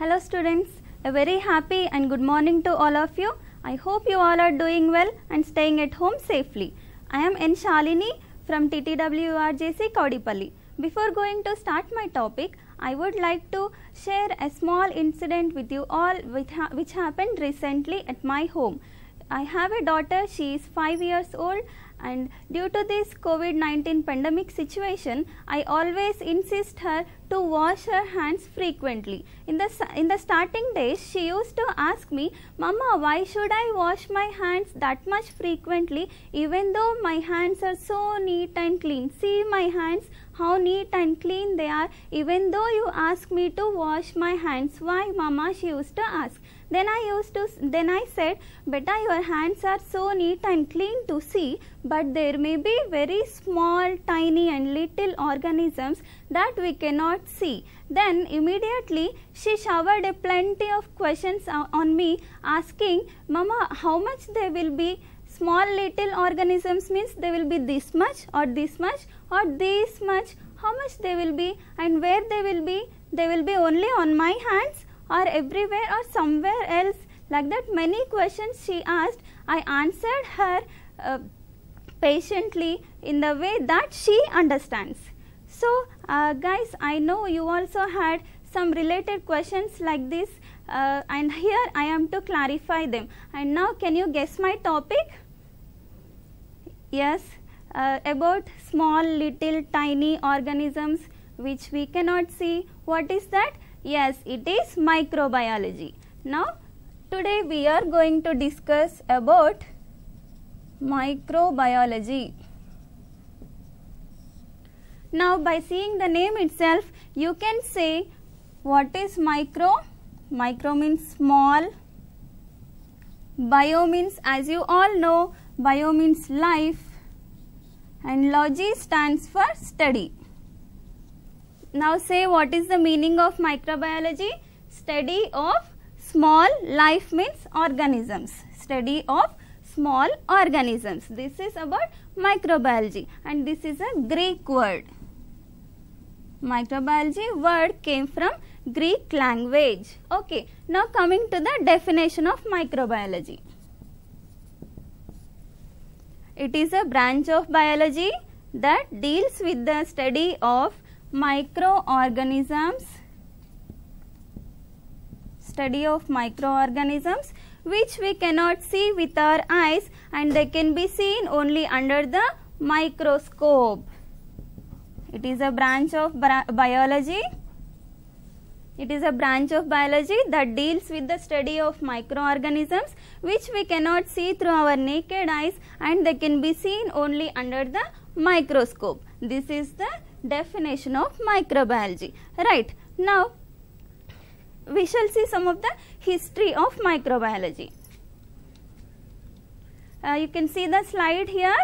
Hello students, a very happy and good morning to all of you. I hope you all are doing well and staying at home safely. I am N. Shalini from TTWRJC Kaudipalli. Before going to start my topic, I would like to share a small incident with you all which happened recently at my home. I have a daughter, she is 5 years old, and due to this COVID-19 pandemic situation, I always insist her to wash her hands frequently. In the starting days, she used to ask me, "Mama, why should I wash my hands that much frequently even though my hands are so neat and clean? See my hands, how neat and clean they are, even though you ask me to wash my hands. Why, Mama?" she used to ask. Then I said, "Beta, your hands are so neat and clean to see, but there may be very small, tiny and little organisms that we cannot see." Then immediately she showered a plenty of questions on me, asking, "Mama, how much they will be? Small little organisms means they will be this much or this much or this much. How much they will be and where they will be? They will be only on my hands or everywhere or somewhere else?" Like that many questions she asked. I answered her patiently in the way that she understands. So guys, I know you also had some related questions like this, and here I am to clarify them. And now can you guess my topic? Yes, about small little tiny organisms which we cannot see. What is that? Yes, it is microbiology. Now today we are going to discuss about microbiology. Now by seeing the name itself, you can say what is micro. Micro means small. Bio means, as you all know, bio means life, and logy stands for study. Now say, what is the meaning of microbiology? Study of small. Life means organisms. Study of small organisms. This is about microbiology, and this is a Greek word. Microbiology word came from Greek language. Okay, now coming to the definition of microbiology. It is a branch of biology that deals with the study of microorganisms, which we cannot see with our eyes, and they can be seen only under the microscope. It is a branch of biology. It is a branch of biology that deals with the study of microorganisms which we cannot see through our naked eyes, and they can be seen only under the microscope. This is the definition of microbiology. Right, now we shall see some of the history of microbiology. You can see the slide here.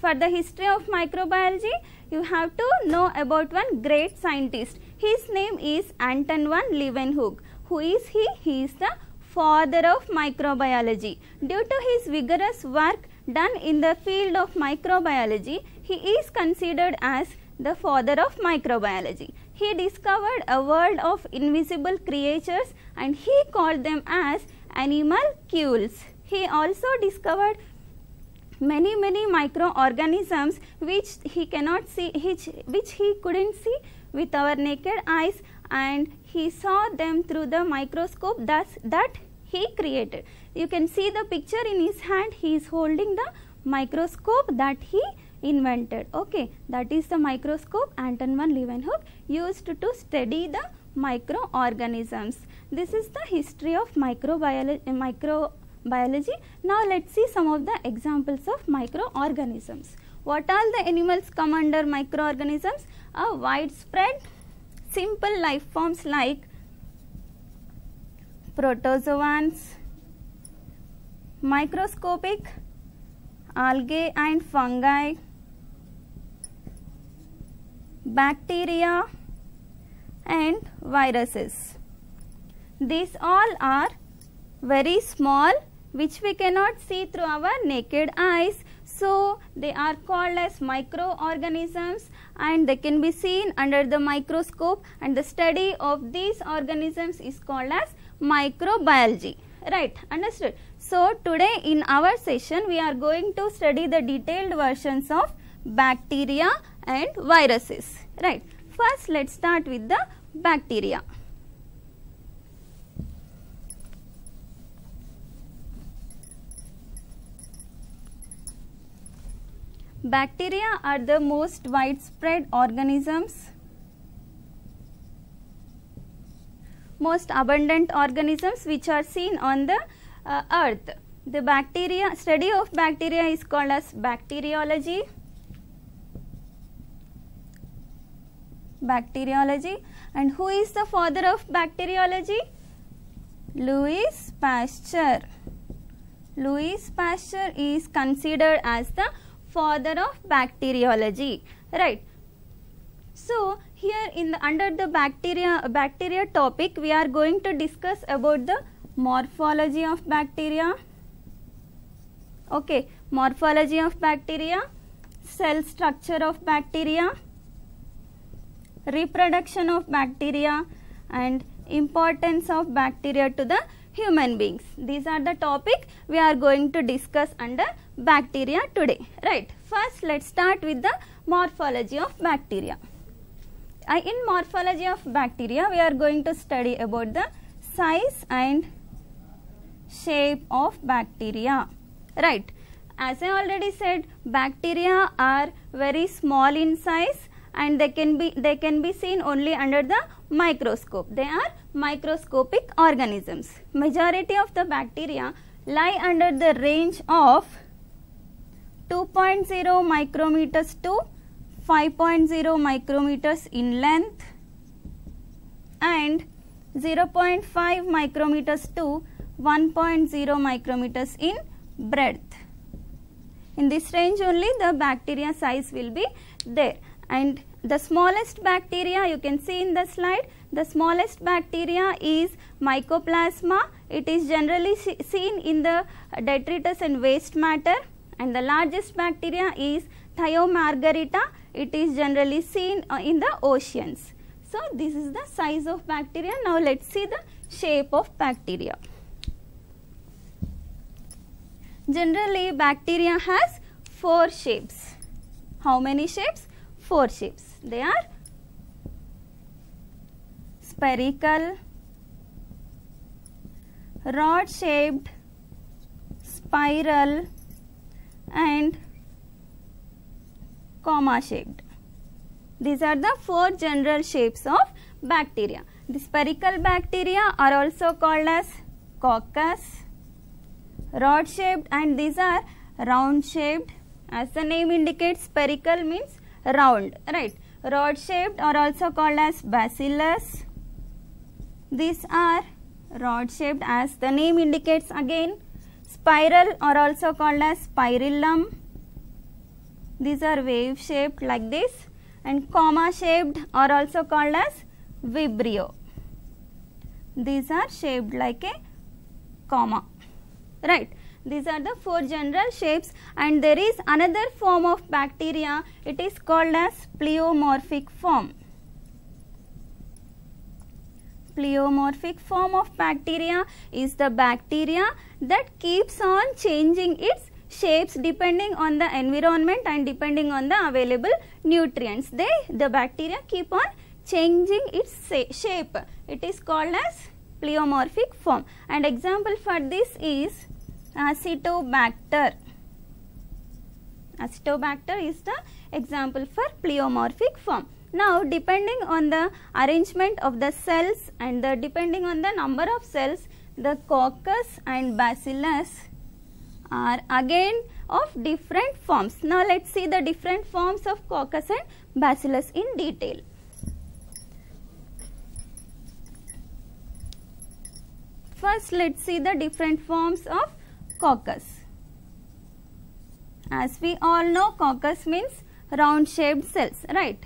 For the history of microbiology, you have to know about one great scientist. His name is Anton van Leeuwenhoek. Who is he? He is the father of microbiology. Due to his vigorous work done in the field of microbiology, he is considered as the father of microbiology. He discovered a world of invisible creatures, and he called them as animalcules. He also discovered many microorganisms which he cannot see, which he couldn't see with our naked eyes, and he saw them through the microscope that he created. You can see the picture in his hand. He is holding the microscope that he invented. Okay, that is the microscope Anton van Leeuwenhoek used to study the microorganisms. This is the history of microbiology. Now let's see some of the examples of microorganisms. What all the animals come under microorganisms? A widespread simple life forms like protozoans, microscopic algae and fungi, bacteria and viruses. These all are very small, which we cannot see through our naked eyes. So they are called as microorganisms and they can be seen under the microscope, and the study of these organisms is called as microbiology. Right, understood? So today in our session we are going to study the detailed versions of bacteria and viruses. Right, first let's start with the bacteria. Bacteria are the most widespread organisms, most abundant organisms which are seen on the earth. The study of bacteria is called as bacteriology. And who is the father of bacteriology? Louis Pasteur. Louis Pasteur is considered as the father of bacteriology. Right. So here under the bacteria topic we are going to discuss about the morphology of bacteria. Okay, morphology of bacteria, cell structure of bacteria, reproduction of bacteria, and importance of bacteria to the human beings. These are the topic we are going to discuss under bacteria today. Right. First let's start with the morphology of bacteria. In morphology of bacteria we are going to study about the size and shape of bacteria. Right. As I already said, bacteria are very small in size and they can be seen only under the microscope. They are microscopic organisms. Majority of the bacteria lie under the range of 2.0 micrometers to 5.0 micrometers in length and 0.5 micrometers to 1.0 micrometers in breadth. In this range only the bacteria size will be there. And the smallest bacteria you can see in the slide, the smallest bacteria is Mycoplasma. It is generally seen in the detritus and waste matter, and the largest bacteria is Thiomargarita. It is generally seen in the oceans. So this is the size of bacteria. Now let's see the shape of bacteria. Generally bacteria has 4 shapes. How many shapes? 4 shapes. They are spherical, rod shaped, spiral and comma shaped. These are the 4 general shapes of bacteria. The spherical bacteria are also called as coccus, rod shaped, and these are round shaped. As the name indicates, spherical means round, right? Rod shaped are also called as bacillus. These are rod shaped as the name indicates again. Spiral are also called as spirillum. These are wave shaped like this, and comma shaped are also called as vibrio. These are shaped like a comma, right? These are the 4 general shapes, and there is another form of bacteria. It is called as pleomorphic form. Pleomorphic form of bacteria is the bacteria that keeps on changing its shapes depending on the environment and depending on the available nutrients. The bacteria keep on changing its shape. It is called as pleomorphic form, and example for this is Acetobacter. Acetobacter is the example for pleomorphic form. Now depending on the arrangement of the cells and depending on the number of cells, the coccus and bacillus are again of different forms. Now let's see the different forms of coccus and bacillus in detail. First let's see the different forms of coccus. As we all know, coccus means round shaped cells, right?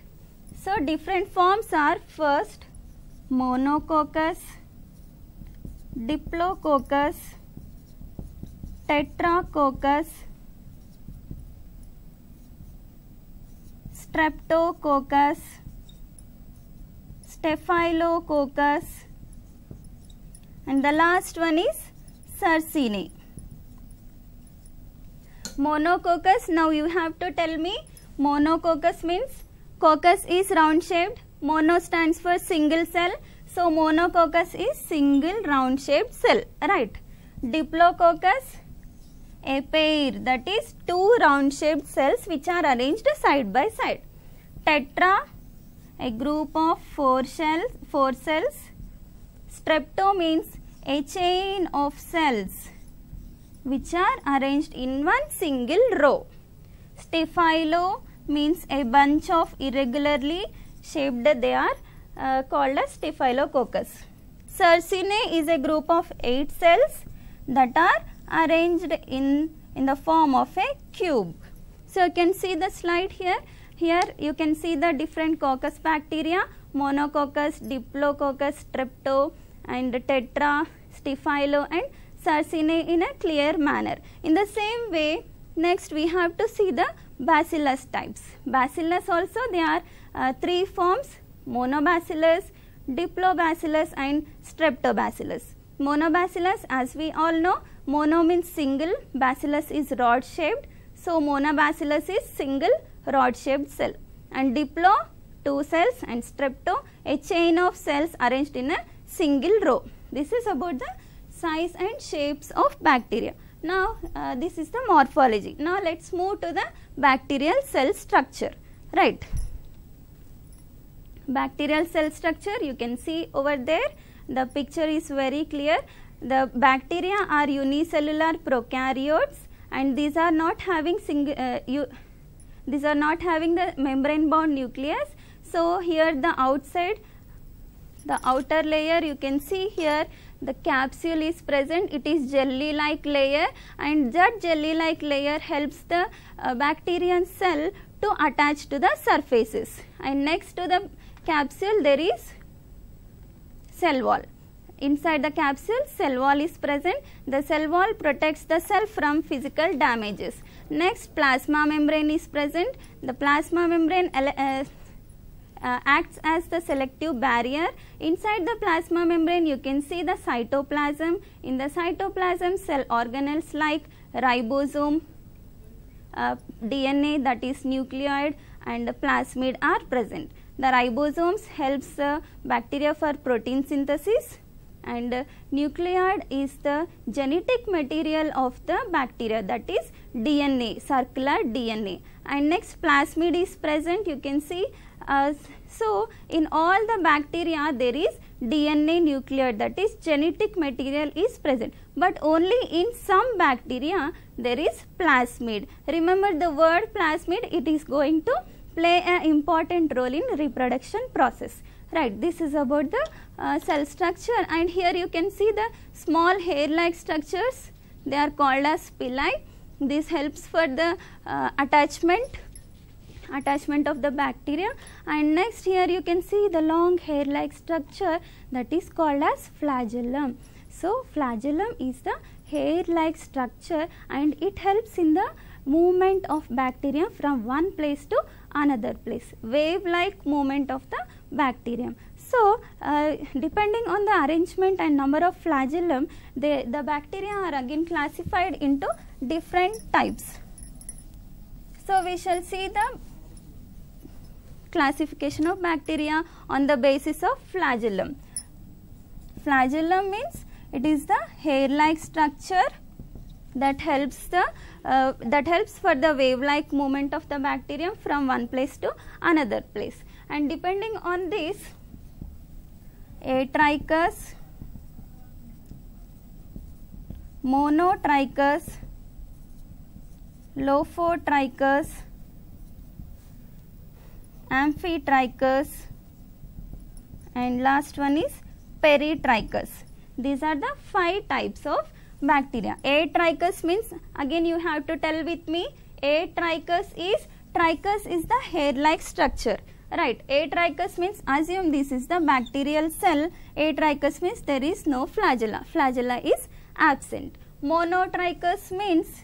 So different forms are first monococcus, diplococcus, tetracoccus, Streptococcus, Staphylococcus, and the last one is Yersinia. Monococcus, now you have to tell me. Monococcus means coccus is round shaped, mono stands for single cell, so monococcus is single round shaped cell, right. Diplococcus, a pair, that is two round shaped cells which are arranged side by side. Tetra, a group of four cells. Strepto means a chain of cells which are arranged in one single row. Staphylo means a bunch of irregularly shaped, they are called as Staphylococcus. Yersinia is a group of 8 cells that are arranged in the form of a cube. So you can see the slide here. Here you can see the different coccus bacteria, Monococcus, Diplococcus, Strepto and Tetra, Staphylo and Yersinia in a clear manner. In the same way, next we have to see the Bacillus types. Bacillus also there are 3 forms, Monobacillus, Diplobacillus and Streptobacillus. Monobacillus, as we all know, mono means single, bacillus is rod shaped, so monobacillus is single rod shaped cell, and diplo 2 cells and strepto a chain of cells arranged in a single row. This is about the size and shapes of bacteria. Now this is the morphology. Now let us move to the bacterial cell structure, right. Bacterial cell structure, you can see over there, the picture is very clear. The bacteria are unicellular prokaryotes and these are not having these are not having the membrane bound nucleus. So here the outside, the outer layer, you can see here the capsule is present, it is jelly like layer, and that jelly like layer helps the bacterial cell to attach to the surfaces, and next to the capsule there is cell wall. Inside the capsule cell wall is present. The cell wall protects the cell from physical damages. Next, plasma membrane is present. The plasma membrane acts as the selective barrier. Inside the plasma membrane you can see the cytoplasm. In the cytoplasm cell organelles like ribosome, DNA, that is nucleoid, and plasmid are present. The ribosomes helps the bacteria for protein synthesis, and nucleoid is the genetic material of the bacteria, that is DNA, circular DNA. And next, plasmid is present, you can see. So in all the bacteria there is DNA nucleoid, that is genetic material is present, but only in some bacteria there is plasmid. Remember the word plasmid, it is going to play an important role in reproduction process, right. This is about the cell structure, and here you can see the small hair like structures, they are called as pili. This helps for the attachment of the bacteria, and next here you can see the long hair like structure, that is called as flagellum. So flagellum is the hair like structure and it helps in the movement of bacteria from one place to another place, wave like movement of the bacterium. So depending on the arrangement and number of flagellum, the bacteria are again classified into different types. So we shall see the classification of bacteria on the basis of flagellum. Flagellum means it is the hair like structure that helps for the wave like movement of the bacterium from one place to another place, and depending on this, Atrichus, Monotrichus, Lophotrichus, Amphitrichus, and last one is Peritrichus. These are the 5 types of bacteria. Atrichus means, again you have to tell with me, Atrichus is, trichus is the hair like structure, right. Atrichus means, assume this is the bacterial cell, Atrichus means there is no flagella, flagella is absent. Monotrichus means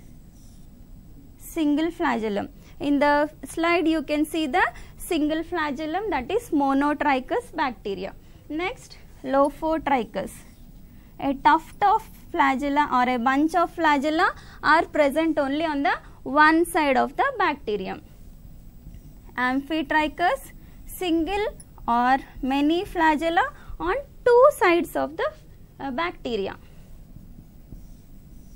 single flagellum. In the slide you can see the single flagellum, that is monotrichous bacteria. Next, Lophotrichus. A tuft of flagella or a bunch of flagella are present only on the one side of the bacterium. Amphitrichus, single or many flagella on two sides of the bacteria.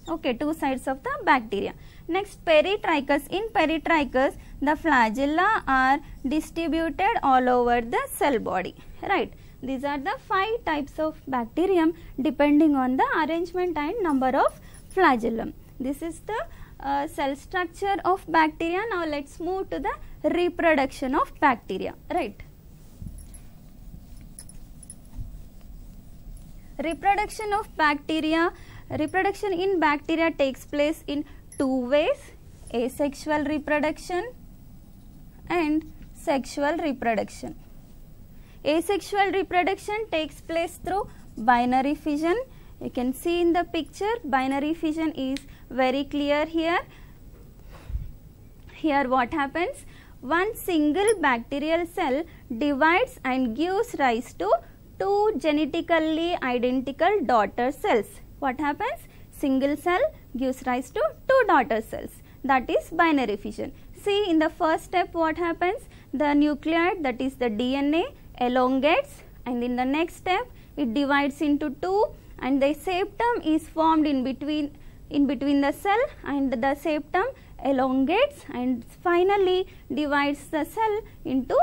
Okay, two sides of the bacteria. Next, Peritrichus. In Peritrichus, the flagella are distributed all over the cell body. Right. These are the 5 types of bacterium depending on the arrangement and number of flagellum. This is the cell structure of bacteria. Now let's move to the reproduction of bacteria. Right. Reproduction of bacteria. Reproduction in bacteria takes place in 2 ways: asexual reproduction and sexual reproduction. Asexual reproduction takes place through binary fission. You can see in the picture, binary fission is very clear here. Here what happens? One single bacterial cell divides and gives rise to 2 genetically identical daughter cells. What happens? Single cell gives rise to 2 daughter cells. That is binary fission. See, in the first step what happens? The nucleotide, that is the DNA, elongates, and in the next step it divides into 2 and the septum is formed in between the cell, and the septum elongates and finally divides the cell into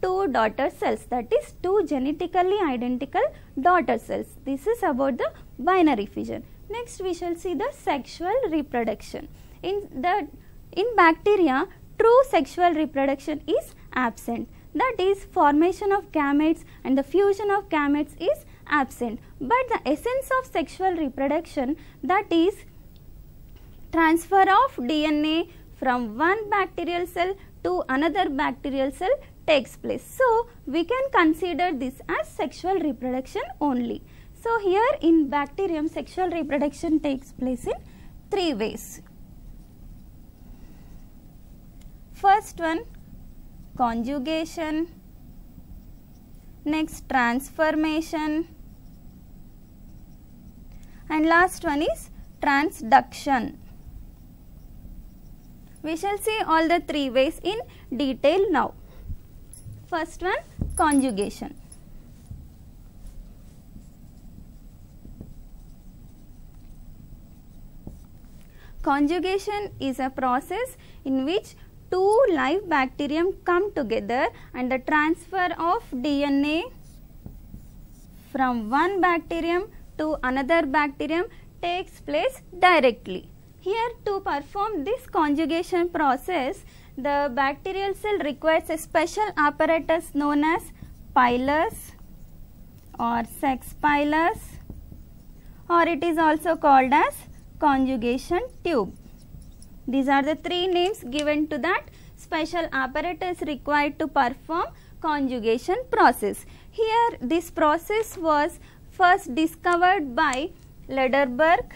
2 daughter cells, that is 2 genetically identical daughter cells. This is about the binary fission. Next we shall see the sexual reproduction. In bacteria, true sexual reproduction is absent. That is, formation of gametes and the fusion of gametes is absent. But the essence of sexual reproduction, that is transfer of DNA from one bacterial cell to another bacterial cell, takes place. So, we can consider this as sexual reproduction only. So, here in bacterium, sexual reproduction takes place in 3 ways. First one, conjugation. Next, transformation. And last one is transduction. We shall see all the 3 ways in detail now. First one, conjugation. Conjugation is a process in which 2 live bacterium come together and the transfer of DNA from one bacterium to another bacterium takes place directly. Here, to perform this conjugation process, the bacterial cell requires a special apparatus known as pilus or sex pilus, or it is also called as conjugation tube. These are the 3 names given to that special apparatus required to perform conjugation process. Here, this process was first discovered by Lederberg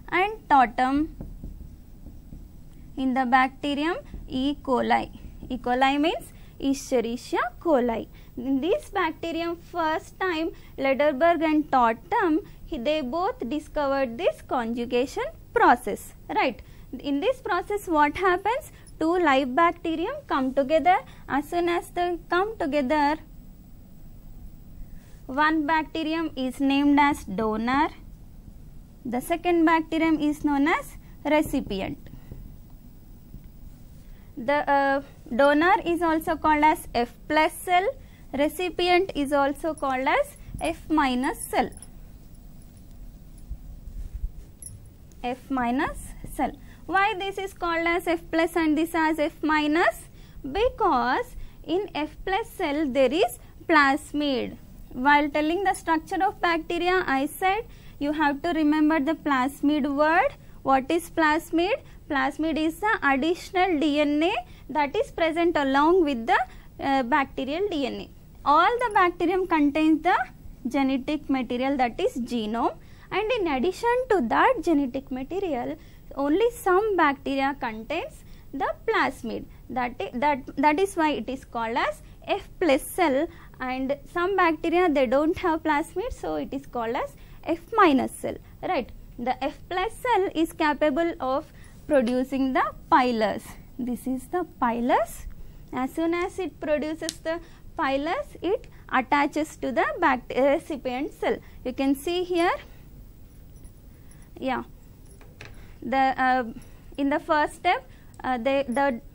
and Totem in the bacterium E. coli. E. coli means Escherichia coli. In this bacterium, first time Lederberg and Totem, they both discovered this conjugation process. Right. In this process, what happens? 2 live bacterium come together. As soon as they come together, one bacterium is named as donor. The second bacterium is known as recipient. The donor is also called as F plus cell. Recipient is also called as F minus cell. F minus cell. Why this is called as F plus and this as F minus? Because in F plus cell there is plasmid. While telling the structure of bacteria, I said you have to remember the plasmid word. What is plasmid? Plasmid is the additional DNA that is present along with the bacterial DNA. All the bacterium contains the genetic material, that is genome, and in addition to that genetic material, only some bacteria contains the plasmid. That is why it is called as F plus cell, and some bacteria they don't have plasmid, so it is called as F minus cell, right. The F plus cell is capable of producing the pilus. This is the pilus. As soon as it produces the pilus, it attaches to the recipient cell. You can see here, yeah, in the first step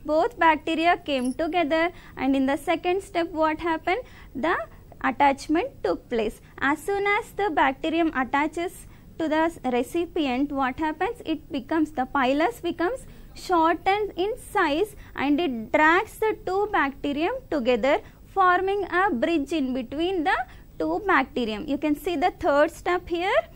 both bacteria came together, and in the second step what happened, the attachment took place. As soon as the bacterium attaches to the recipient, what happens, it becomes, the pilus becomes shortened in size, and it drags the two bacterium together, forming a bridge in between the two bacterium. You can see the third step here.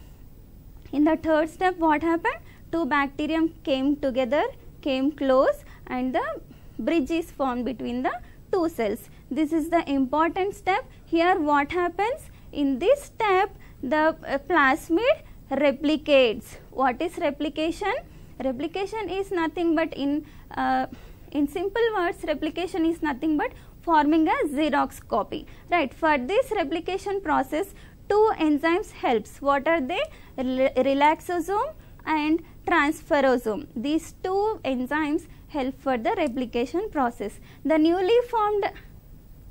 In the third step what happened, two bacterium came together, came close, and the bridge is formed between the two cells. This is the important step. Here what happens, in this step the plasmid replicates. What is replication? Replication is nothing but, in simple words, replication is nothing but forming a Xerox copy, right. For this replication process, two enzymes helps. What are they? Relaxosome and transferosome. These two enzymes help for the replication process. The newly formed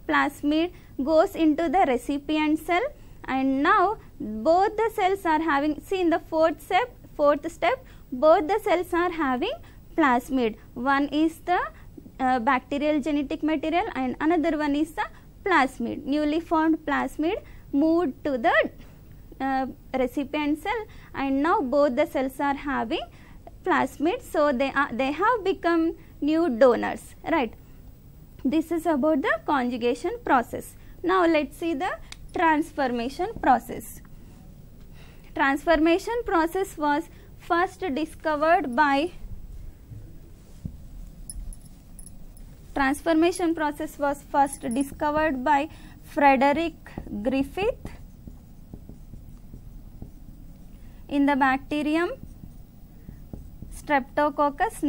plasmid goes into the recipient cell, and now both the cells are having, see in the fourth step, both the cells are having plasmid. One is the bacterial genetic material and another one is the plasmid. Newly formed plasmid moved to the recipient cell, and now both the cells are having plasmid, so they have become new donors, right. This is about the conjugation process. Now let's see the transformation process. Transformation process was first discovered by Frederick Griffith in the bacterium Streptococcus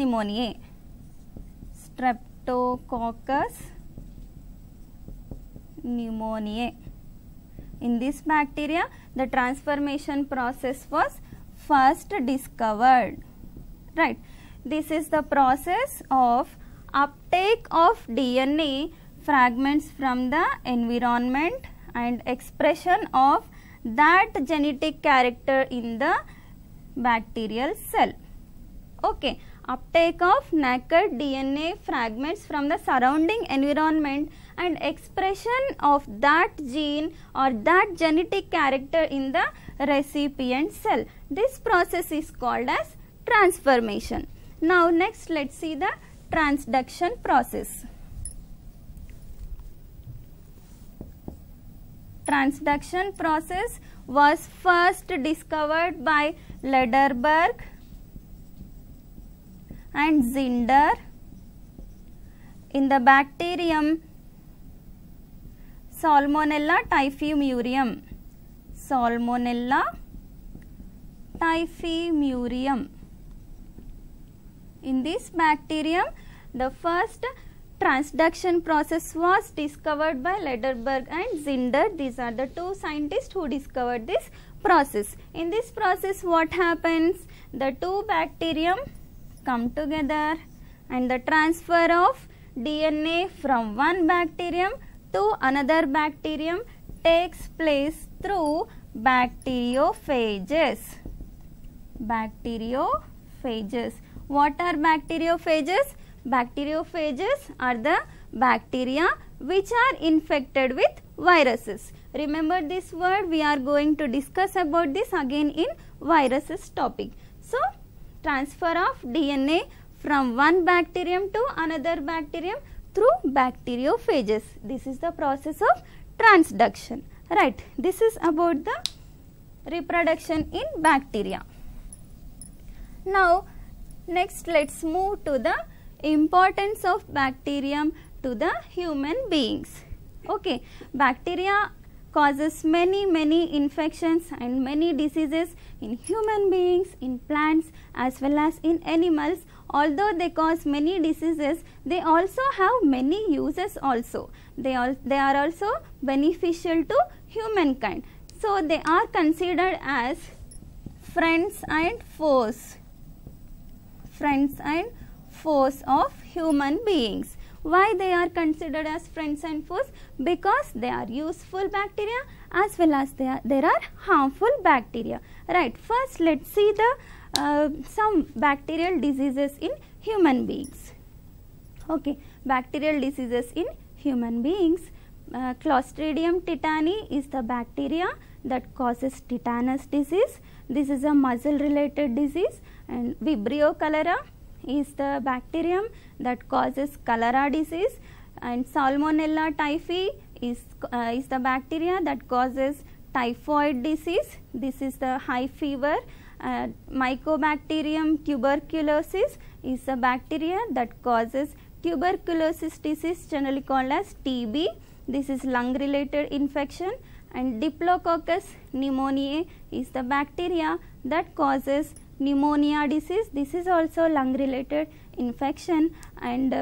pneumoniae. In this bacteria, the transformation process was first discovered, right. This is the process of uptake of DNA fragments from the environment and expression of that genetic character in the bacterial cell. Okay, uptake of naked DNA fragments from the surrounding environment and expression of that gene or that genetic character in the recipient cell. This process is called as transformation. Now next let's see the transduction process. Transduction process was first discovered by Lederberg and Zinder in the bacterium Salmonella typhimurium. In this bacterium, the first transduction process was discovered by Lederberg and Zinder. These are the two scientists who discovered this process. In this process, what happens? The two bacterium come together and the transfer of DNA from one bacterium to another bacterium takes place through bacteriophages. What are bacteriophages? Bacteriophages are the bacteria which are infected with viruses. Remember this word, we are going to discuss about this again in viruses topic. So, transfer of DNA from one bacterium to another bacterium through bacteriophages. This is the process of transduction, right. This is about the reproduction in bacteria. Now, next let's move to the importance of bacterium to the human beings. Okay, bacteria causes many infections and many diseases in human beings, in plants as well as in animals. Although they cause many diseases, they also have many uses also. They are also beneficial to humankind. So they are considered as friends and foes. Friends and foes of human beings. Why they are considered as friends and foes? Because they are useful bacteria as well as there are harmful bacteria. Right. First, let's see the some bacterial diseases in human beings. Okay, bacterial diseases in human beings. Clostridium tetani is the bacteria that causes tetanus disease. This is a muscle related disease. And Vibrio cholera is the bacterium that causes cholera disease, and Salmonella typhi is the bacteria that causes typhoid disease. This is the high fever. Mycobacterium tuberculosis is the bacteria that causes tuberculosis disease, generally called as TB. This is lung related infection. And Diplococcus pneumoniae is the bacteria that causes pneumonia disease. This is also lung related infection. And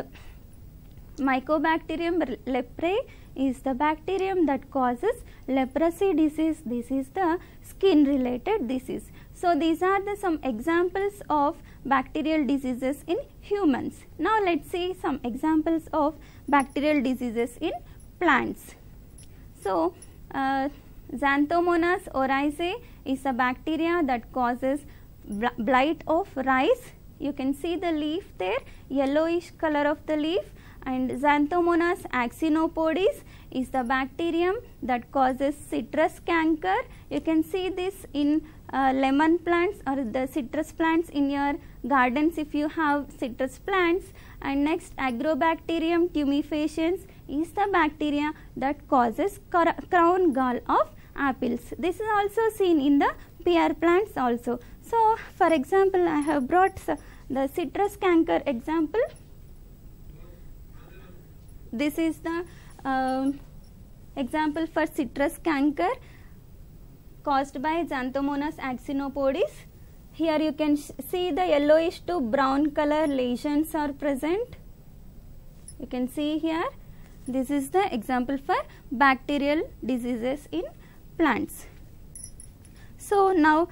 Mycobacterium leprae is the bacterium that causes leprosy disease. This is the skin related disease. So these are the some examples of bacterial diseases in humans. Now let's see some examples of bacterial diseases in plants. So Xanthomonas oryzae is a bacteria that causes blight of rice. You can see the leaf there, yellowish color of the leaf. And Xanthomonas actinopodis is the bacterium that causes citrus canker. You can see this in lemon plants or the citrus plants in your gardens if you have citrus plants. And next, Agrobacterium tumefaciens is the bacteria that causes crown gall of apples. This is also seen in the pear plants also. So for example, I have brought the citrus canker example. This is the example for citrus canker caused by Xanthomonas actinopodis. Here you can see the yellowish to brown color lesions are present. You can see here. This is the example for bacterial diseases in plants. So now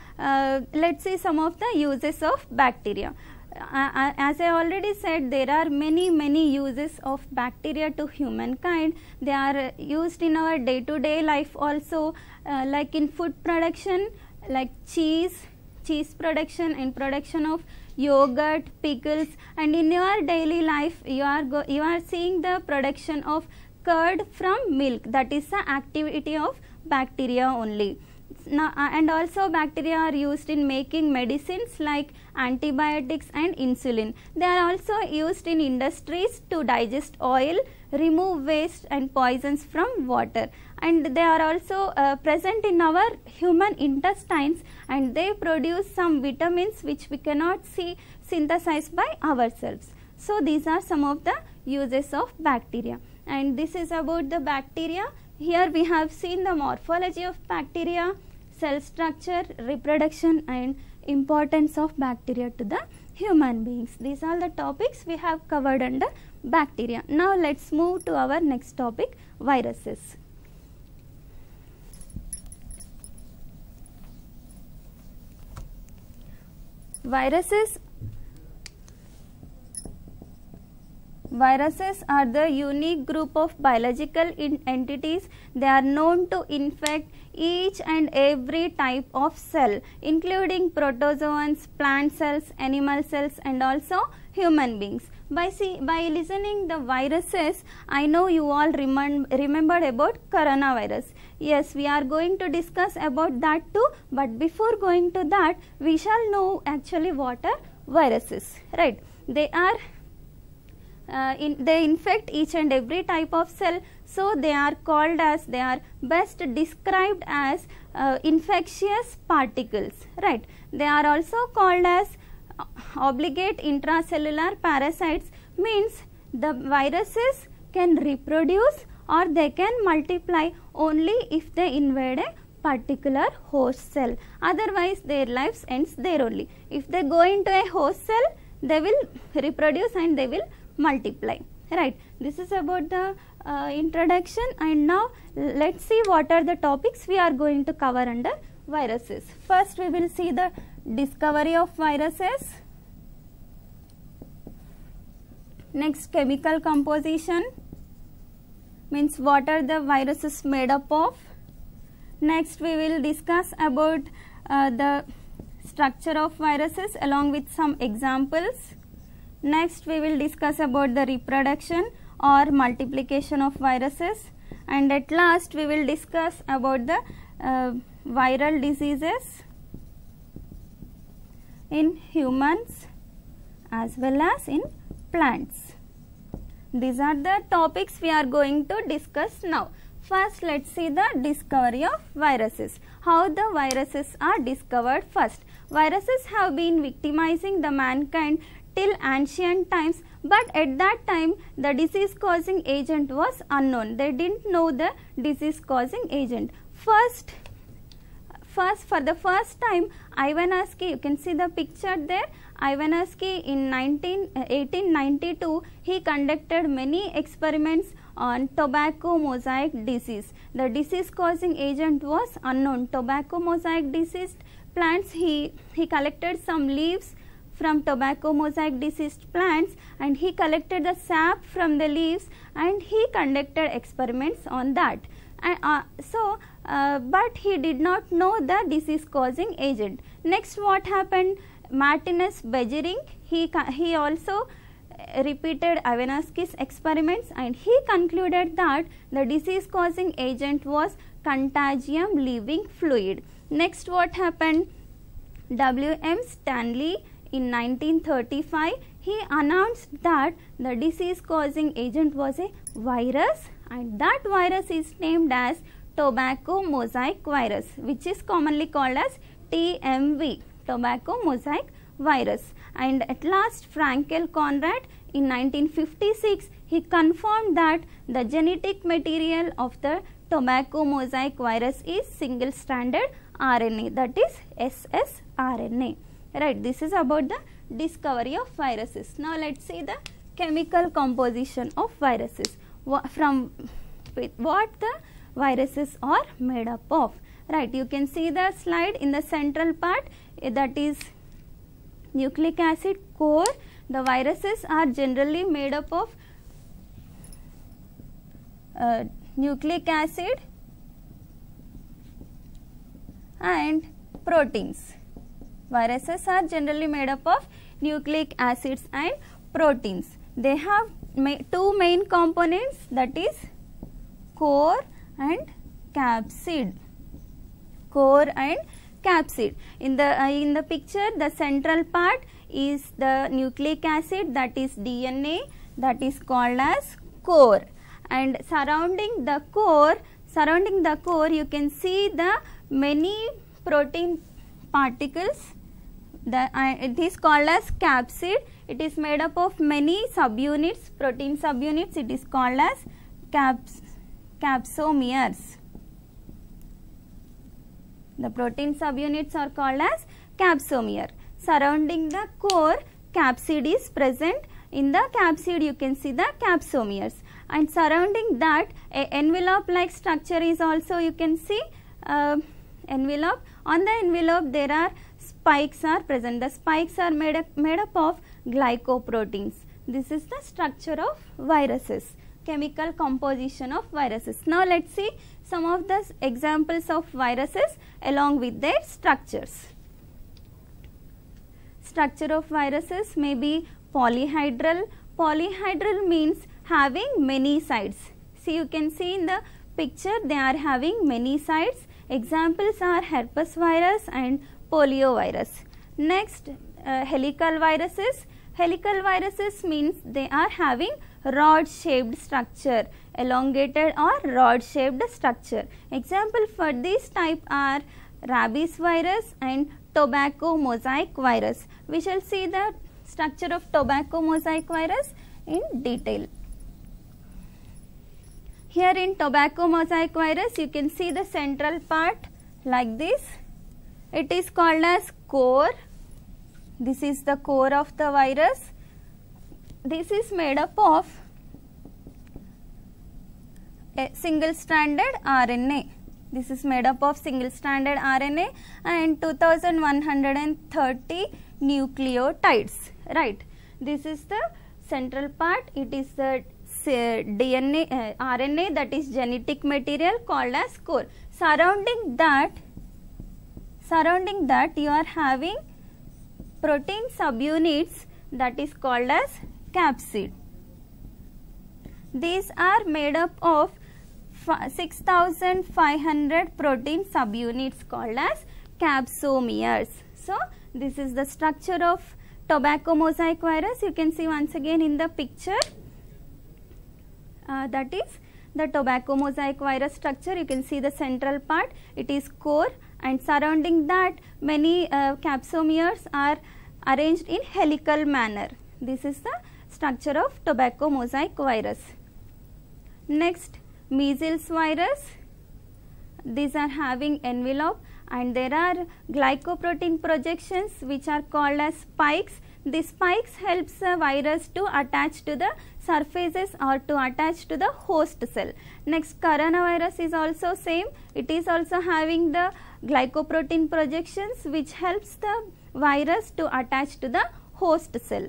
let's see some of the uses of bacteria. As I already said, there are many uses of bacteria to humankind. They are used in our day-to-day life also, like in food production, like cheese production and production of yogurt, pickles, and in your daily life you are seeing the production of curd from milk. That is the activity of bacteria only. Now, and also bacteria are used in making medicines like antibiotics and insulin. They are also used in industries to digest oil, remove waste and poisons from water, and they are also present in our human intestines, and they produce some vitamins which we cannot see synthesized by ourselves. So these are some of the uses of bacteria, and this is about the bacteria. Here we have seen the morphology of bacteria, cell structure, reproduction, and importance of bacteria to the human beings. These are the topics we have covered under bacteria. Now let's move to our next topic, viruses. Viruses are the unique group of biological entities. They are known to infect each and every type of cell, including protozoans, plant cells, animal cells, and also human beings. By listening the viruses, I know you all remembered about coronavirus. Yes, we are going to discuss about that too, but before going to that, we shall know actually what are viruses, right? They are they infect each and every type of cell, so they are best described as infectious particles, right? They are also called as obligate intracellular parasites, means the viruses can reproduce or they can multiply only if they invade a particular host cell. Otherwise their lives ends there only. If they go into a host cell, they will reproduce and they will multiply. Right. This is about the introduction, and now let's see what are the topics we are going to cover under viruses. First we will see the discovery of viruses. Next, chemical composition, means what are the viruses made up of. Next we will discuss about the structure of viruses along with some examples. Next we will discuss about the reproduction or multiplication of viruses, and at last we will discuss about the viral diseases in humans as well as in plants. These are the topics we are going to discuss now. First, let's see the discovery of viruses. How the viruses are discovered first. Viruses have been victimizing the mankind till ancient times, but at that time the disease causing agent was unknown. They didn't know the disease causing agent. First for the first time, Ivanowski, you can see the picture there, Ivanowski in 1892 he conducted many experiments on tobacco mosaic disease. The disease causing agent was unknown. Tobacco mosaic diseased plants, he collected some leaves from tobacco mosaic diseased plants, and he collected the sap from the leaves and he conducted experiments on that. And but he did not know the disease causing agent. Next, what happened? Martinus Beijerinck, he also repeated Ivanowski's experiments, and he concluded that the disease causing agent was contagium leaving fluid. Next, what happened? W.M. Stanley in 1935, he announced that the disease causing agent was a virus, and that virus is named as tobacco mosaic virus, which is commonly called as TMV, tobacco mosaic virus. And at last, Frankel Conrad in 1956, he confirmed that the genetic material of the tobacco mosaic virus is single stranded RNA, that is ssRNA. Right, this is about the discovery of viruses. Now let's see the chemical composition of viruses. From what the viruses are made up of. Right, you can see the slide in the central part, that is nucleic acid core. The viruses are generally made up of nucleic acid and proteins. Viruses are generally made up of nucleic acids and proteins. They have two main components, that is core and capsid. Core and capsid. In the picture, the central part is the nucleic acid, that is DNA, that is called as core, and surrounding the core you can see the many protein particles. It is called as capsid. It is made up of many subunits, protein subunits. It is called as capsomeres. The protein subunits are called as capsomere. Surrounding the core, capsid is present. In the capsid, you can see the capsomeres, and surrounding that, a envelope like structure is also, you can see envelope. On the envelope, there are spikes are present. The spikes are made up of glycoproteins. This is the structure of viruses, chemical composition of viruses. Now let's see some of the examples of viruses along with their structures. Structure of viruses may be polyhedral. Polyhedral means having many sides. See, you can see in the picture they are having many sides. Examples are herpes virus and poliovirus. Next, helical viruses. Helical viruses means they are having rod shaped structure, elongated or rod shaped structure. Example for this type are rabies virus and tobacco mosaic virus. We shall see the structure of tobacco mosaic virus in detail. Here in tobacco mosaic virus, you can see the central part like this. It is called as core. This is the core of the virus. This is made up of a single stranded RNA. This is made up of single stranded RNA and 2130 nucleotides, right. This is the central part. It is the DNA, RNA, that is genetic material, called as core. Surrounding that you are having protein subunits, that is called as capsid. These are made up of 6500 protein subunits called as capsomeres. So, this is the structure of tobacco mosaic virus. You can see once again in the picture, that is the tobacco mosaic virus structure. You can see the central part, it is core, and surrounding that many capsomeres are arranged in helical manner. This is the structure of tobacco mosaic virus. Next, measles virus. These are having envelope and there are glycoprotein projections which are called as spikes. These spikes helps the virus to attach to the surfaces or to attach to the host cell. Next, coronavirus is also same. It is also having the glycoprotein projections which helps the virus to attach to the host cell.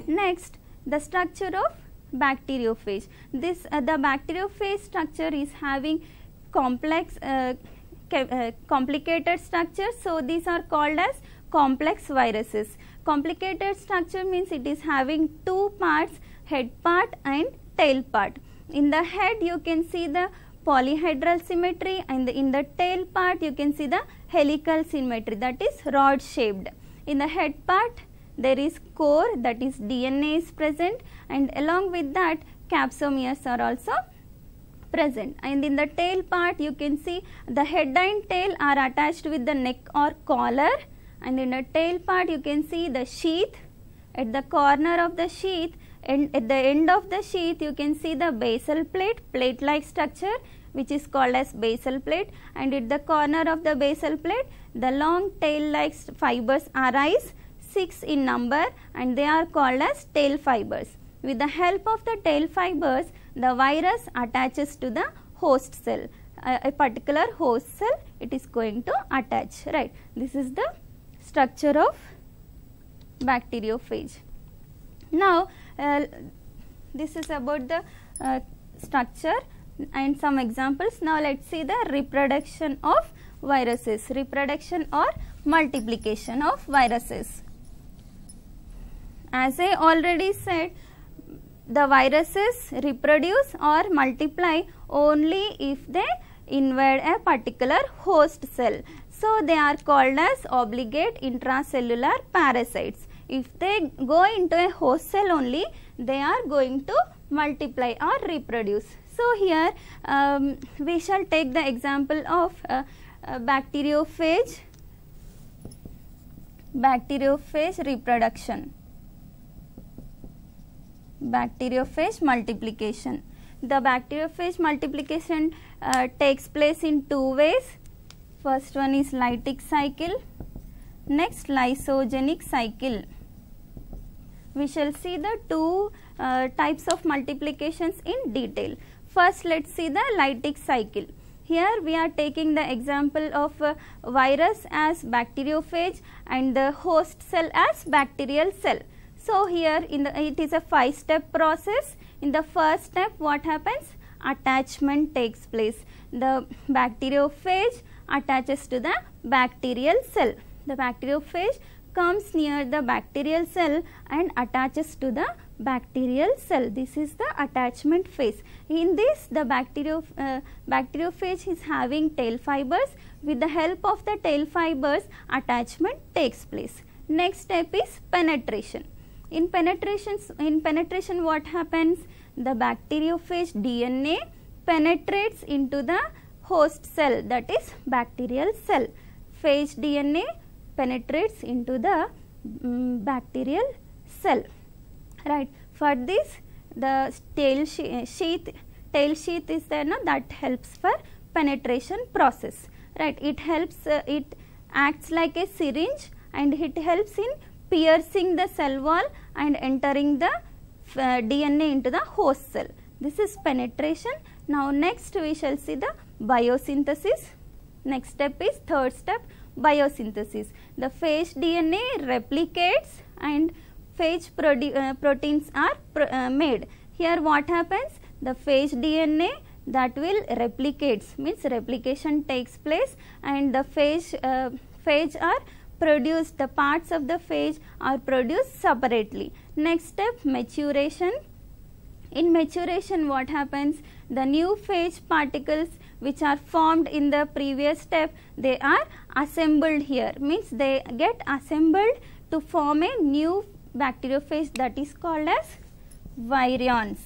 Next, the structure of bacteriophage. This the bacteriophage structure is having complex complicated structures, so these are called as complex viruses. Complicated structure means it is having two parts, head part and tail part. In the head you can see the polyhedral symmetry and in the tail part you can see the helical symmetry, that is rod shaped. In the head part there is core, that is DNA is present, and along with that capsomeres are also present. And in the tail part you can see the head and tail are attached with the neck or collar, and in the tail part you can see the sheath. At the corner of the sheath and at the end of the sheath you can see the basal plate, plate like structure which is called as basal plate, and at the corner of the basal plate the long tail like fibers arise, 6 in number, and they are called as tail fibers. With the help of the tail fibers, the virus attaches to the host cell, a particular host cell it is going to attach, right. This is the structure of bacteriophage. Now, this is about the structure and some examples. Now, let us see the reproduction of viruses, reproduction or multiplication of viruses. As I already said, the viruses reproduce or multiply only if they invade a particular host cell. So, they are called as obligate intracellular parasites. If they go into a host cell only, they are going to multiply or reproduce. So, here we shall take the example of bacteriophage reproduction. Bacteriophage multiplication. The bacteriophage multiplication takes place in two ways. First one is lytic cycle, next lysogenic cycle. We shall see the two types of multiplications in detail. First, let us see the lytic cycle. Here we are taking the example of virus as bacteriophage and the host cell as bacterial cell. So, here it is a 5-step process. In the first step, what happens? Attachment takes place. The bacteriophage attaches to the bacterial cell. The bacteriophage comes near the bacterial cell and attaches to the bacterial cell. This is the attachment phase. In this, the bacteriophage is having tail fibers. With the help of the tail fibers, attachment takes place. Next step is penetration. In penetration, what happens? The bacteriophage DNA penetrates into the host cell, that is bacterial cell. Phage DNA penetrates into the bacterial cell, right. For this, the tail sheath is there, no, that helps for penetration process, right. It helps, it acts like a syringe and it helps in piercing the cell wall and entering the DNA into the host cell. This is penetration. Now next we shall see the biosynthesis. Next step is third step, biosynthesis. The phage DNA replicates and phage proteins are made. Here what happens? The phage DNA that will replicates, means replication takes place, and the phage are produced, the parts of the phage are produced separately. Next step, maturation. In maturation what happens? The new phage particles which are formed in the previous step, they are assembled here, means they get assembled to form a new bacteriophage, that is called as virions.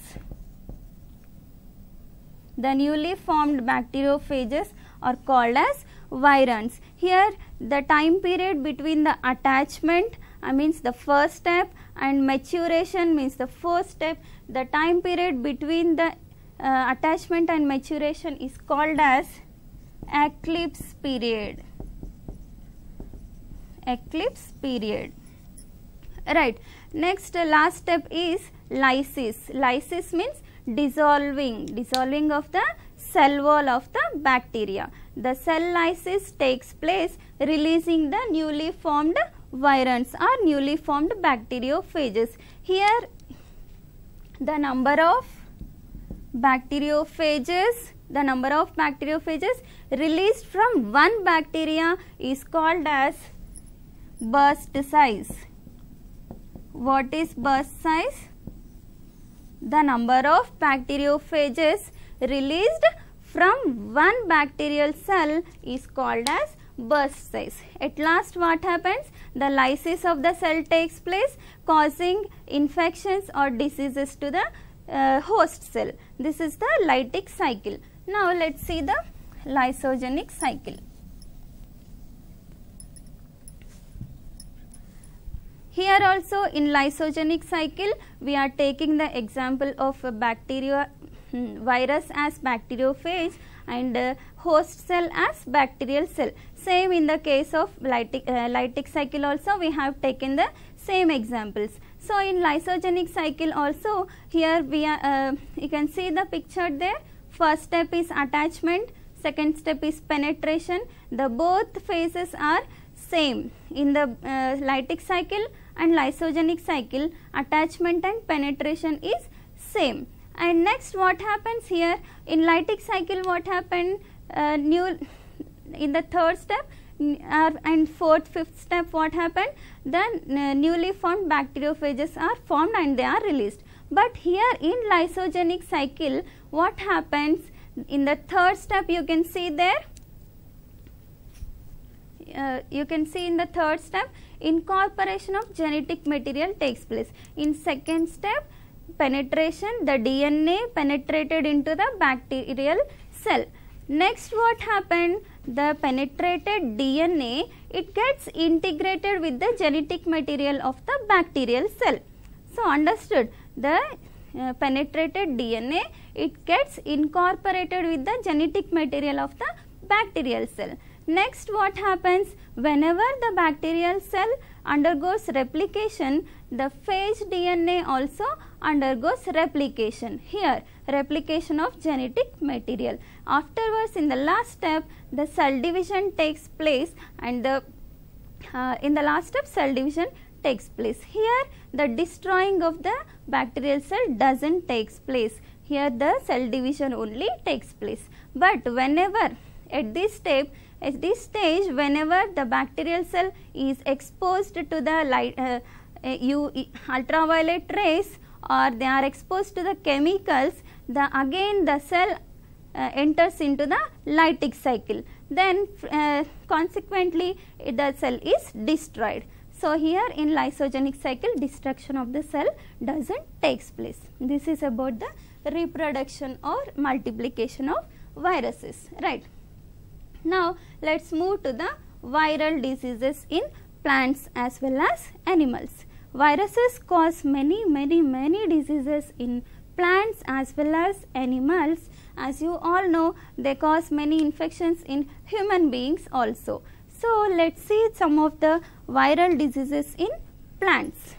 The newly formed bacteriophages are called as virions. Here the time period between the attachment, means the first step, and maturation, means the fourth step, the time period between the attachment and maturation is called as eclipse period. Eclipse period, right. Next, last step is lysis. Lysis means dissolving of the cell wall of the bacteria. The cell lysis takes place, releasing the newly formed virions or newly formed bacteriophages. Here the number of bacteriophages released from one bacteria is called as burst size. What is burst size? The number of bacteriophages released from one bacterial cell is called as burst size. At last what happens? The lysis of the cell takes place, causing infections or diseases to the host cell. This is the lytic cycle. Now let's see the lysogenic cycle. Here also in lysogenic cycle we are taking the example of a virus as bacteriophage and host cell as bacterial cell. Same in the case of lytic cycle also we have taken the same examples. So in lysogenic cycle also, here we are you can see the picture there. First step is attachment, second step is penetration. The both phases are same in the lytic cycle and lysogenic cycle. Attachment and penetration is same. And next what happens here in lytic cycle, what happened in the third step and fourth, fifth step, what happened? The newly formed bacteriophages are formed and they are released. But here in lysogenic cycle what happens? In the third step you can see there, you can see in the third step incorporation of genetic material takes place. In second step, penetration, the DNA penetrated into the bacterial cell. Next what happened? The penetrated DNA, it gets integrated with the genetic material of the bacterial cell. So understood, the penetrated DNA, it gets incorporated with the genetic material of the bacterial cell. Next what happens? Whenever the bacterial cell undergoes replication, the phage DNA also undergoes replication. Here replication of genetic material. Afterwards in the last step the cell division takes place, and the in the last step cell division takes place. Here the destroying of the bacterial cell doesn't takes place. Here the cell division only takes place. But whenever at this stage, whenever the bacterial cell is exposed to the light, ultraviolet rays, or they are exposed to the chemicals, again the cell enters into the lytic cycle. Then consequently the cell is destroyed. So here in lysogenic cycle destruction of the cell doesn't takes place. This is about the reproduction or multiplication of viruses, right. Now let's move to the viral diseases in plants as well as animals. viruses cause many diseases in plants as well as animals. As you all know, they cause many infections in human beings also. So let's see some of the viral diseases in plants.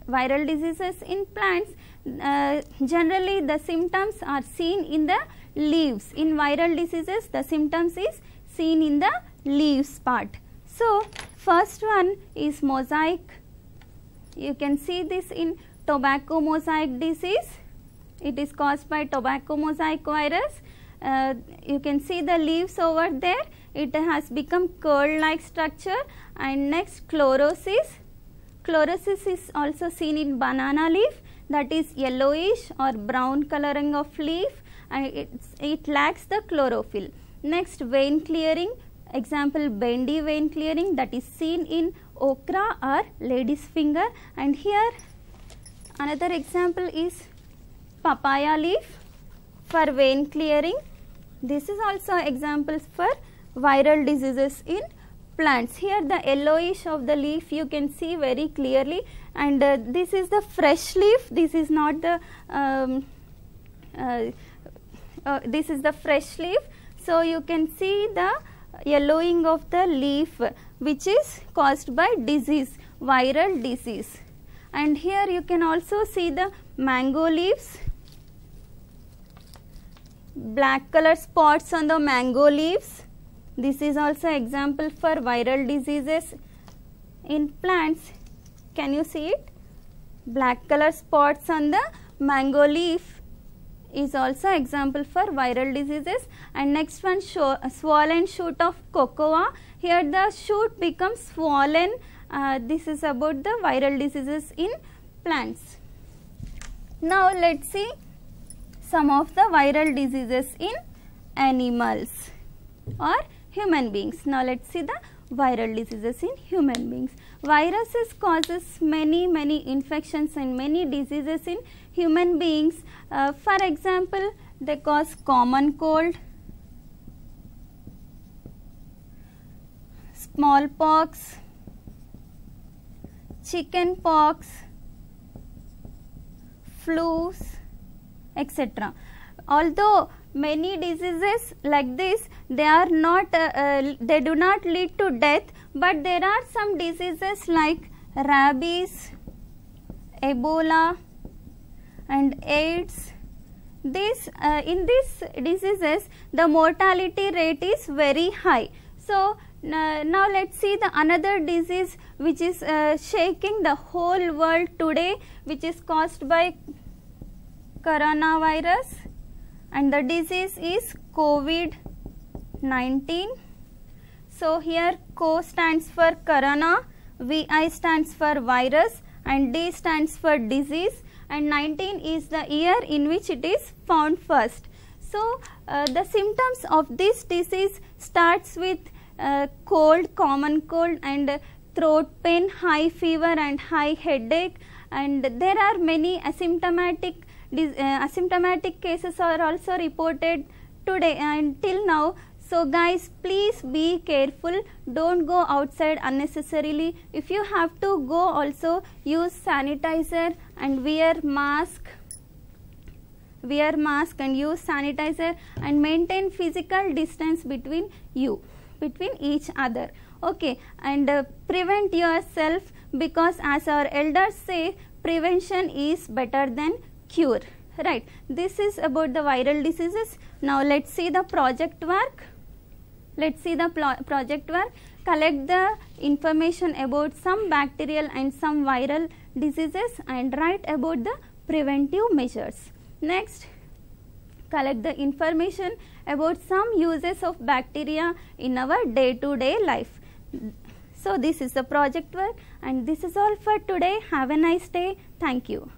Viral diseases in plants, generally the symptoms are seen in the leaves. In viral diseases, the symptoms is seen in the leaves part. So first one is mosaic. You can see this in tobacco mosaic disease. It is caused by tobacco mosaic virus. You can see the leaves over there. It has become curl like structure. And next, chlorosis. Chlorosis is also seen in banana leaf, that is yellowish or brown coloring of leaf, and it lacks the chlorophyll. Next, vein clearing, example bendy vein clearing, that is seen in okra or lady's finger. And here another example is papaya leaf for vein clearing. This is also examples for viral diseases in plants. Here the yellowish of the leaf you can see very clearly, and this is the fresh leaf. This is not the this is the fresh leaf. So you can see the yellowing of the leaf, which is caused by disease, viral disease. And here you can also see the mango leaves, black color spots on the mango leaves. This is also example for viral diseases in plants. Can you see it? Black color spots on the mango leaf is also example for viral diseases. And next one, swollen shoot of cocoa. Here the shoot becomes swollen. This is about the viral diseases in plants. Now let's see some of the viral diseases in animals or human beings. Now let's see the viral diseases in human beings. Viruses causes many infections and many diseases in human beings. For example, they cause common cold, smallpox, chicken pox, flus, etc. Although many diseases like this, they are not they do not lead to death, but there are some diseases like rabies, Ebola and AIDS. This in these diseases the mortality rate is very high. So now let's see the another disease which is shaking the whole world today, which is caused by coronavirus, and the disease is COVID-19. So here CO stands for corona, VI stands for virus, and D stands for disease, and 19 is the year in which it is found first. So the symptoms of this disease starts with cold, common cold, and throat pain, high fever and high headache, and there are many asymptomatic cases are also reported today until now. So guys, please be careful, don't go outside unnecessarily. If you have to go, also use sanitizer and wear mask and use sanitizer, and maintain physical distance between each other. Okay, and prevent yourself, because as our elders say, prevention is better than cure, right? This is about the viral diseases. Now let's see the project work. Collect the information about some bacterial and some viral diseases and write about the preventive measures. Next, collect the information about some uses of bacteria in our day-to-day life. So this is the project work, and this is all for today. Have a nice day. Thank you.